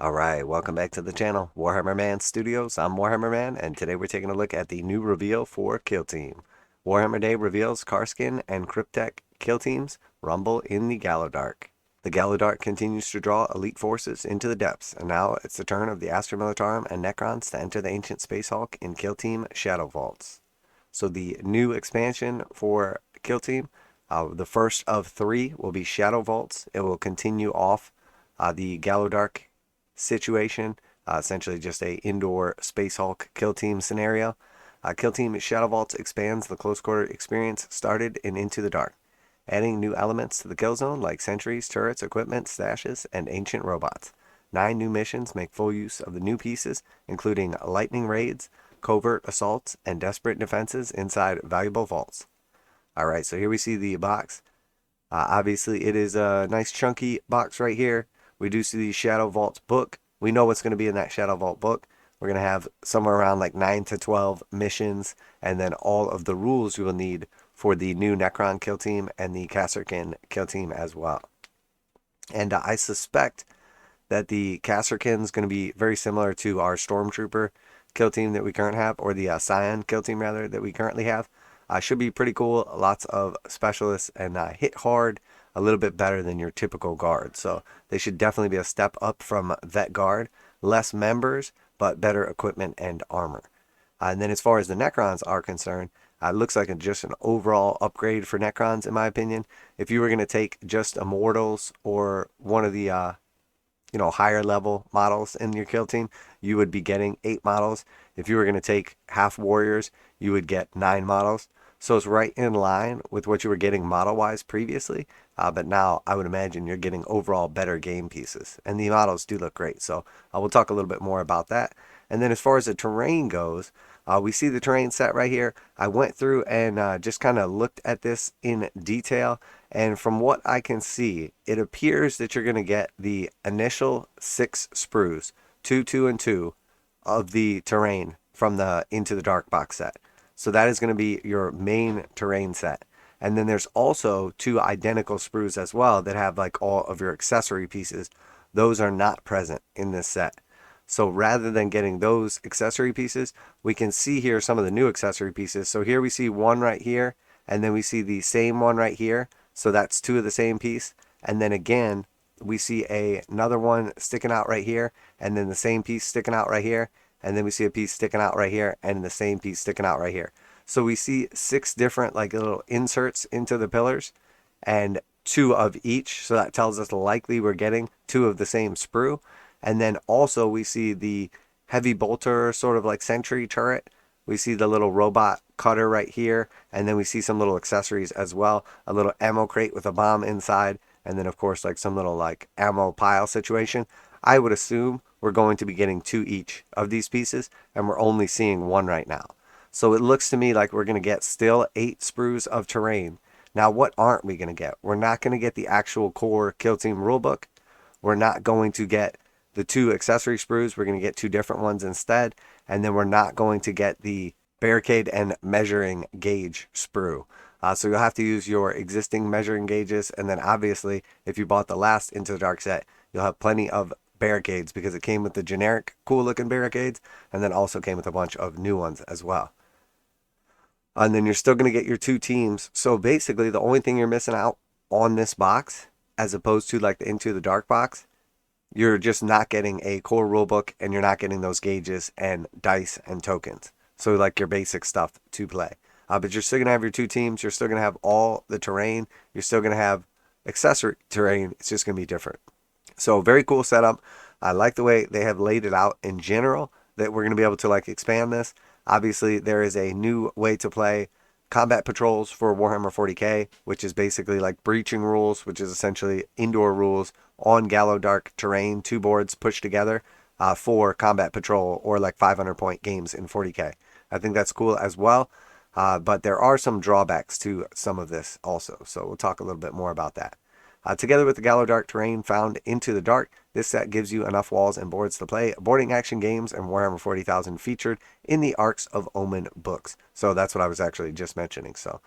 Alright, welcome back to the channel, Warhammer Man Studios. I'm Warhammer Man, and today we're taking a look at the new reveal for Kill Team. Warhammer Day reveals Kasrkin and Cryptek Kill Teams rumble in the Gallowdark. The Gallowdark continues to draw elite forces into the depths, and now it's the turn of the Astra Militarum and Necrons to enter the Ancient Space Hulk in Kill Team Shadowvaults. So the new expansion for Kill Team, the first of three, will be Shadowvaults. It will continue off the Gallowdark situation, essentially just a indoor Space Hulk Kill Team scenario. Kill Team Shadowvaults expands the close quarter experience started in Into the Dark, adding new elements to the kill zone like sentries, turrets, equipment, stashes, and ancient robots. 9 new missions make full use of the new pieces, including lightning raids, covert assaults, and desperate defenses inside valuable vaults. Alright, so here we see the box. Obviously it is a nice chunky box right here. We do see the Shadowvault Book. We know what's going to be in that Shadowvault Book. We're going to have somewhere around like 9 to 12 missions, and then all of the rules you will need for the new Necron Kill Team and the Kasrkin Kill Team as well. And I suspect that the Kasrkin is going to be very similar to our Stormtrooper Kill Team that we currently have, or the Scion Kill Team rather, that we currently have. Should be pretty cool. Lots of specialists and hit hard. A little bit better than your typical guard. So they should definitely be a step up from Vet Guard. Less members, but better equipment and armor. And then as far as the Necrons are concerned, it looks like just an overall upgrade for Necrons in my opinion. If you were going to take just Immortals or one of the higher level models in your kill team, you would be getting 8 models. If you were going to take half warriors, you would get 9 models. So it's right in line with what you were getting model-wise previously, but now I would imagine you're getting overall better game pieces. And the models do look great, so we'll talk a little bit more about that. And then as far as the terrain goes, we see the terrain set right here. I went through and just kind of looked at this in detail, and from what I can see, it appears that you're going to get the initial 6 sprues, 2, 2, and 2, of the terrain from the Into the Dark box set. So that is going to be your main terrain set. And then there's also 2 identical sprues as well that have like all of your accessory pieces. Those are not present in this set. So rather than getting those accessory pieces, we can see here some of the new accessory pieces. So here we see one right here, and then we see the same one right here. So that's 2 of the same piece. And then again, we see another one sticking out right here, and then the same piece sticking out right here. And then we see a piece sticking out right here, and the same piece sticking out right here. So we see 6 different like little inserts into the pillars, and 2 of each. So that tells us likely we're getting 2 of the same sprue. And then also we see the heavy bolter sort of like sentry turret. We see the little robot cutter right here, and then we see some little accessories as well. A little ammo crate with a bomb inside, and then of course like some little like ammo pile situation. I would assume we're going to be getting 2 each of these pieces, and we're only seeing 1 right now. So it looks to me like we're going to get still 8 sprues of terrain. Now what aren't we going to get? We're not going to get the actual core Kill Team rulebook. We're not going to get the 2 accessory sprues. We're going to get 2 different ones instead. And then we're not going to get the barricade and measuring gauge sprue. So you'll have to use your existing measuring gauges, and then obviously if you bought the last Into the Dark set, you'll have plenty of barricades because it came with the generic cool looking barricades, and then also came with a bunch of new ones as well. And then you're still going to get your 2 teams. So basically the only thing you're missing out on this box, as opposed to like the Into the Dark box, you're just not getting a core rulebook, and you're not getting those gauges and dice and tokens. So like your basic stuff to play. But you're still going to have your 2 teams. You're still going to have all the terrain. You're still going to have accessory terrain. It's just going to be different. So very cool setup. I like the way they have laid it out in general, that we're going to be able to like expand this. Obviously there is a new way to play combat patrols for Warhammer 40k, which is basically like breaching rules, which is essentially indoor rules on Gallowdark terrain, 2 boards pushed together for combat patrol or like 500 point games in 40k. I think that's cool as well. But there are some drawbacks to some of this also. So we'll talk a little bit more about that. Together with the Gallowdark terrain found Into the Dark, this set gives you enough walls and boards to play boarding action games and Warhammer 40,000 featured in the Arcs of Omen books. So that's what I was actually just mentioning. So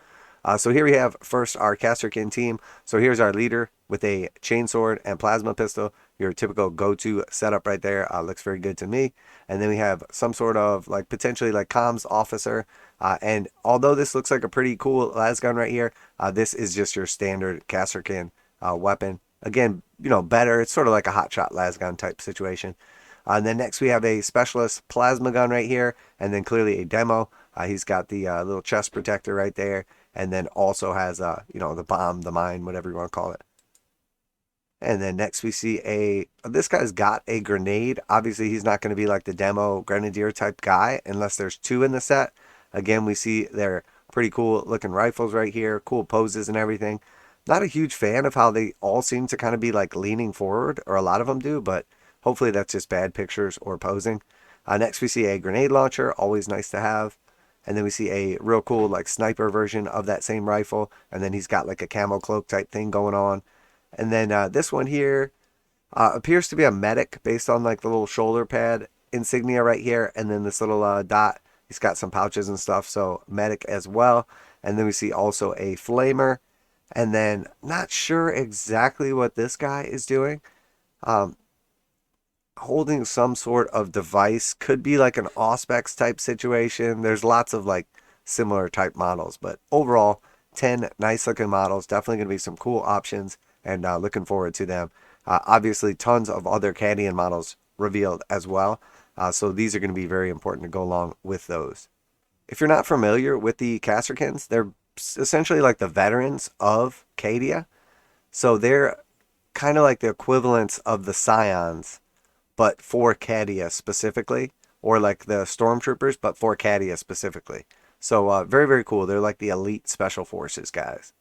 here we have first our Kasrkin team. So here's our leader, with a chainsword and plasma pistol. Your typical go-to setup right there. Looks very good to me. And then we have some sort of like potentially like comms officer. And although this looks like a pretty cool las gun right here, this is just your standard Kasrkin weapon. Again, you know, better. It's sort of like a hotshot las gun type situation. And then next we have a specialist plasma gun right here, and then clearly a demo. He's got the little chest protector right there, and then also has you know, the bomb, the mine, whatever you want to call it. And then next we see this guy's got a grenade. Obviously he's not going to be like the demo grenadier type guy unless there's two in the set. Again, we see they're pretty cool looking rifles right here, cool poses and everything. Not a huge fan of how they all seem to kind of be like leaning forward, or a lot of them do, but hopefully that's just bad pictures or posing. Next we see a grenade launcher, always nice to have. And then we see a real cool like sniper version of that same rifle. And then he's got like a camo cloak type thing going on. And then this one here appears to be a medic based on like the little shoulder pad insignia right here. And then this little dot, he's got some pouches and stuff. So medic as well. And then we see also a flamer. And then not sure exactly what this guy is doing. Holding some sort of device, could be like an auspex type situation. There's lots of like similar type models, but overall 10 nice looking models. Definitely gonna be some cool options, and looking forward to them. Obviously tons of other Cadian models revealed as well, so these are going to be very important to go along with those. If you're not familiar with the Kasrkins, they're essentially like the veterans of Cadia, so they're kind of like the equivalents of the Scions, but for Cadia specifically, or like the Stormtroopers, but for Cadia specifically. So very, very cool. They're like the elite special forces guys.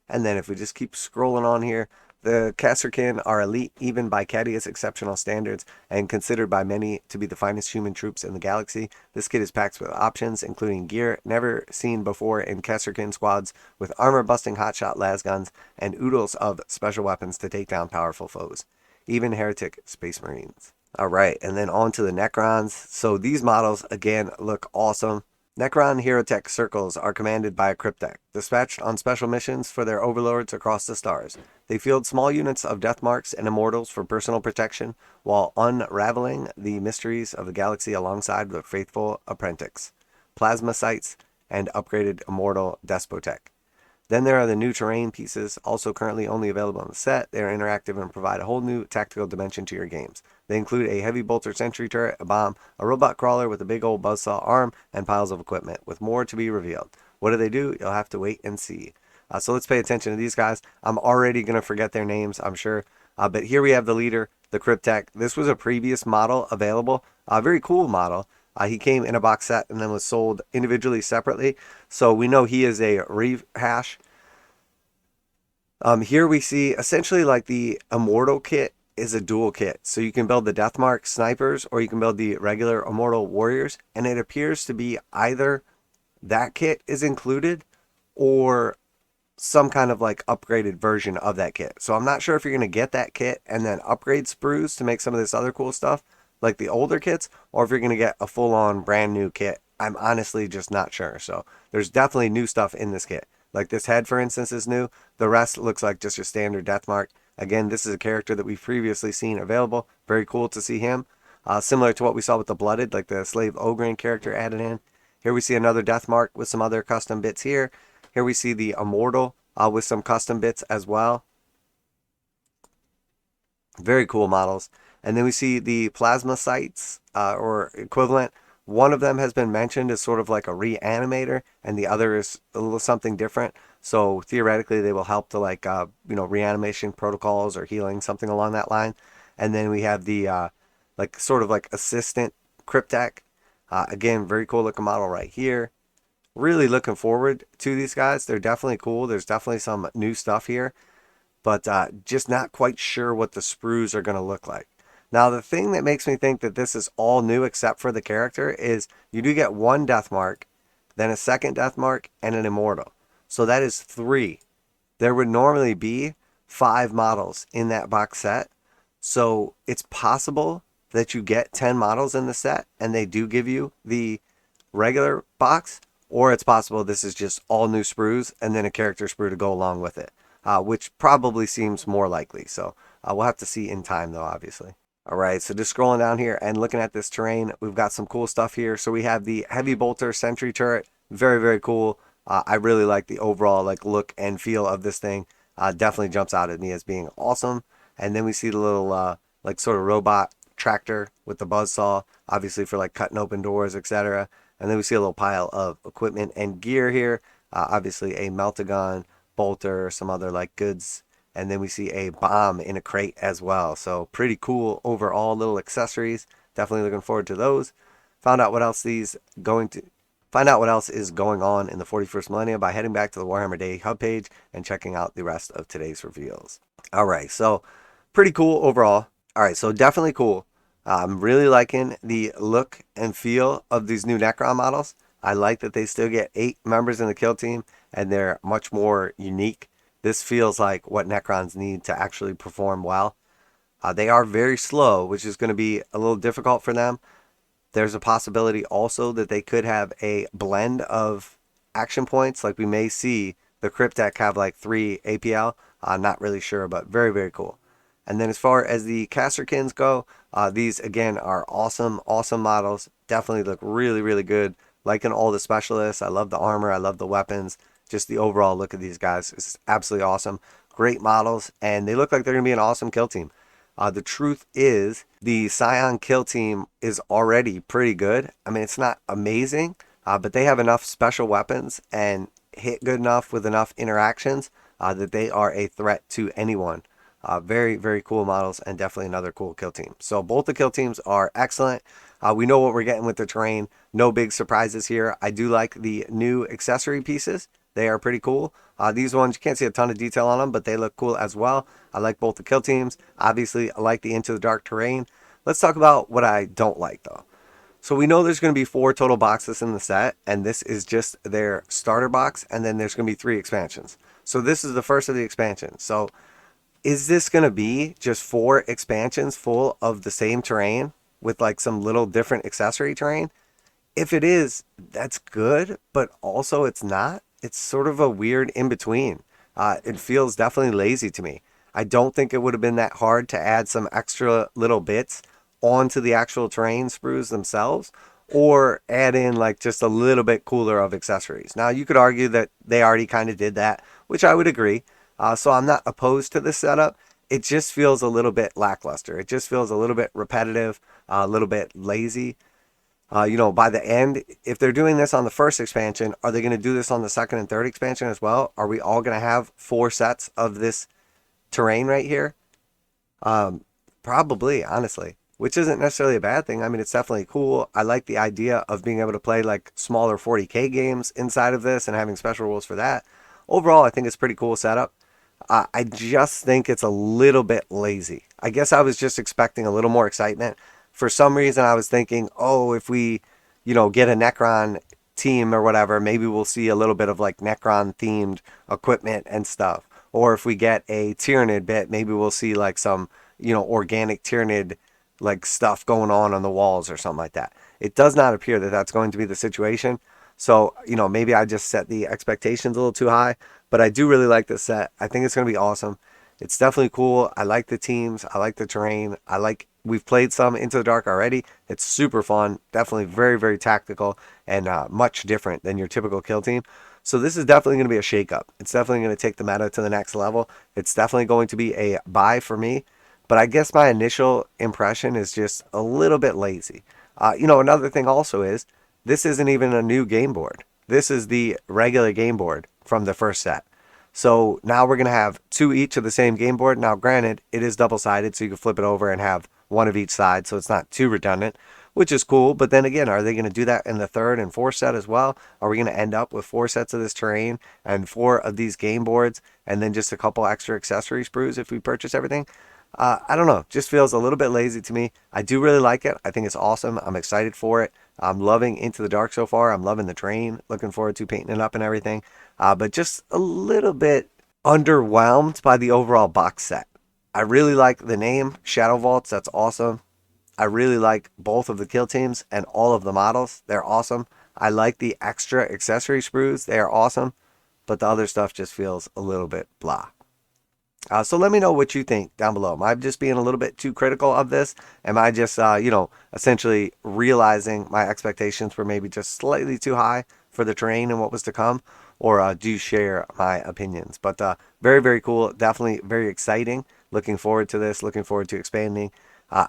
And then if we just keep scrolling on here, the Kasrkin are elite even by Cadia's exceptional standards and considered by many to be the finest human troops in the galaxy. This kit is packed with options, including gear never seen before in Kasrkin squads, with armor-busting hotshot las guns and oodles of special weapons to take down powerful foes, even Hierotek Space Marines. Alright, and then on to the Necrons. So these models, again, look awesome. Necron Hierotek circles are commanded by a cryptek, dispatched on special missions for their overlords across the stars. They field small units of deathmarks and immortals for personal protection, while unraveling the mysteries of the galaxy alongside their faithful apprentice, plasma sights, and upgraded immortal despotek. Then there are the new terrain pieces, also currently only available on the set. They are interactive and provide a whole new tactical dimension to your games. They include a heavy bolter sentry turret, a bomb, a robot crawler with a big old buzzsaw arm, and piles of equipment, with more to be revealed. What do they do? You'll have to wait and see. So let's pay attention to these guys. I'm already going to forget their names, I'm sure. But here we have the leader, the cryptek. This was a previous model available. A very cool model. He came in a box set and then was sold individually separately. So we know he is a rehash. Here we see essentially like the Immortal Kit is a dual kit. So you can build the Deathmark snipers or you can build the regular Immortal warriors. And it appears to be either that kit is included or some kind of like upgraded version of that kit. So I'm not sure if you're going to get that kit and then upgrade sprues to make some of this other cool stuff like the older kits, or if you're going to get a full-on brand new kit. I'm honestly just not sure. So there's definitely new stuff in this kit. Like this head, for instance, is new. The rest looks like just your standard Deathmark. Again, this is a character that we've previously seen available. Very cool to see him. Similar to what we saw with the Blooded, like the Slave Ogrin character added in. Here we see another Deathmark with some other custom bits here. Here we see the Immortal with some custom bits as well. Very cool models. And then we see the plasma sights or equivalent. One of them has been mentioned as sort of like a reanimator, and the other is a little something different. So theoretically, they will help to like reanimation protocols or healing, something along that line. And then we have the like sort of like assistant cryptek. Again, very cool looking model right here. Really looking forward to these guys. They're definitely cool. There's definitely some new stuff here, but just not quite sure what the sprues are going to look like. Now, the thing that makes me think that this is all new except for the character is you do get one Deathmark, then a second Deathmark, and an Immortal. So that is 3. There would normally be 5 models in that box set. So it's possible that you get 10 models in the set and they do give you the regular box, or it's possible this is just all new sprues and then a character sprue to go along with it. which probably seems more likely. So we'll have to see in time, though, obviously. All right, so just scrolling down here and looking at this terrain, we've got some cool stuff here. So we have the heavy bolter sentry turret, very, very cool. I really like the overall look and feel of this thing. Definitely jumps out at me as being awesome. And then we see the little sort of robot tractor with the buzzsaw, obviously for cutting open doors, etc. And then we see a little pile of equipment and gear here. Obviously a meltagun, bolter, some other goods. And then we see a bomb in a crate as well. So pretty cool overall little accessories. Definitely looking forward to those. Find out what else is going on in the 41st millennium by heading back to the Warhammer Day hub page and checking out the rest of today's reveals. All right, so pretty cool overall. All right, so definitely cool. I'm really liking the look and feel of these new Necron models. I like that they still get 8 members in the kill team and they're much more unique. This feels like what Necrons need to actually perform well. They are very slow, which is going to be a little difficult for them. There's a possibility also that they could have a blend of action points. Like we may see the Cryptek have 3 APL. Not really sure, but very, very cool. And then as far as the Kasrkins go, these again are awesome, awesome models. Definitely look really, really good. Liking all the specialists. I love the armor. I love the weapons. Just the overall look of these guys is absolutely awesome. Great models, and they look like they're going to be an awesome kill team. The truth is, the Scion kill team is already pretty good. I mean, it's not amazing, but they have enough special weapons and hit good enough with enough interactions that they are a threat to anyone. Very, very cool models, and definitely another cool kill team. So both the kill teams are excellent. We know what we're getting with the terrain. No big surprises here. I do like the new accessory pieces. They are pretty cool. These ones, you can't see a ton of detail on them, but they look cool as well. I like both the kill teams. Obviously, I like the Into the Dark terrain. Let's talk about what I don't like, though. So we know there's going to be 4 total boxes in the set, and this is just their starter box, and then there's going to be 3 expansions. So this is the first of the expansions. So is this going to be just 4 expansions full of the same terrain with some little different accessory terrain? If it is, that's good, but also it's not. It's sort of a weird in-between. It feels definitely lazy to me. I don't think it would have been that hard to add some extra little bits onto the actual terrain sprues themselves, or add in just a little bit cooler of accessories. Now, you could argue that they already kind of did that, which I would agree. So I'm not opposed to this setup. It just feels a little bit lackluster. It just feels a little bit repetitive, a little bit lazy. By the end, if they're doing this on the first expansion, are they going to do this on the second and third expansion as well? Are we all going to have 4 sets of this terrain right here? Probably, honestly, which isn't necessarily a bad thing. I mean, it's definitely cool. I like the idea of being able to play smaller 40K games inside of this and having special rules for that. Overall, I think it's a pretty cool setup. I just think it's a little bit lazy. I guess I was just expecting a little more excitement. For some reason, I was thinking, oh, if we, get a Necron team or whatever, maybe we'll see a little bit of Necron-themed equipment and stuff. Or if we get a Tyranid bit, maybe we'll see some, organic Tyranid stuff going on the walls or something like that. It does not appear that that's going to be the situation. So, maybe I just set the expectations a little too high. But I do really like this set. I think it's going to be awesome. It's definitely cool. I like the teams. I like the terrain. We've played some Into the Dark already. It's super fun. Definitely very, very tactical and much different than your typical kill team. So this is definitely going to be a shakeup. It's definitely going to take the meta to the next level. It's definitely going to be a buy for me. But I guess my initial impression is just a little bit lazy. Another thing also is this isn't even a new game board. This is the regular game board from the first set. So now we're going to have 2 each of the same game board. Now, granted, it is double-sided, so you can flip it over and have 1 of each side, so it's not too redundant, which is cool. But then again, are they going to do that in the 3rd and 4th set as well? Are we going to end up with 4 sets of this terrain and 4 of these game boards and then just a couple extra accessory sprues if we purchase everything? I don't know. Just feels a little bit lazy to me. I do really like it. I think it's awesome. I'm excited for it. I'm loving Into the Dark so far. I'm loving the terrain. Looking forward to painting it up and everything. But just a little bit underwhelmed by the overall box set. I really like the name Shadowvaults. That's awesome. I really like both of the kill teams and all of the models. They're awesome. I like the extra accessory sprues. They are awesome. But the other stuff just feels a little bit blah. So let me know what you think down below. Am I just being a little bit too critical of this? Am I just, essentially realizing my expectations were maybe just slightly too high for the terrain and what was to come? Or do you share my opinions? But very, very cool. Definitely very exciting. Looking forward to this. Looking forward to expanding.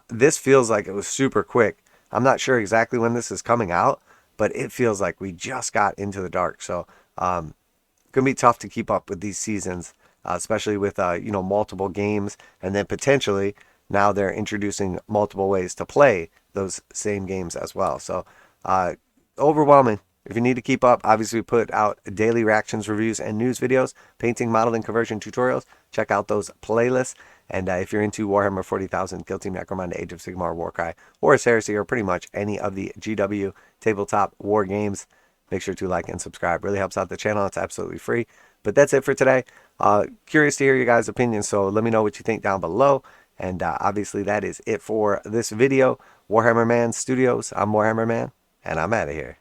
This feels like it was super quick. I'm not sure exactly when this is coming out, but it feels like we just got into the dark. So gonna be tough to keep up with these seasons, especially with multiple games, and then potentially now they're introducing multiple ways to play those same games as well. So overwhelming. If you need to keep up, obviously we put out daily reactions, reviews, and news videos, painting, modeling, conversion tutorials. Check out those playlists. And if you're into Warhammer 40,000, Kill Team, Necromunda, Age of Sigmar, Warcry, Horus Heresy, or pretty much any of the GW tabletop war games, make sure to like and subscribe. Really helps out the channel. It's absolutely free. But that's it for today. Curious to hear your guys' opinions, so let me know what you think down below. And obviously that is it for this video. Warhammer Man Studios. I'm Warhammer Man, and I'm out of here.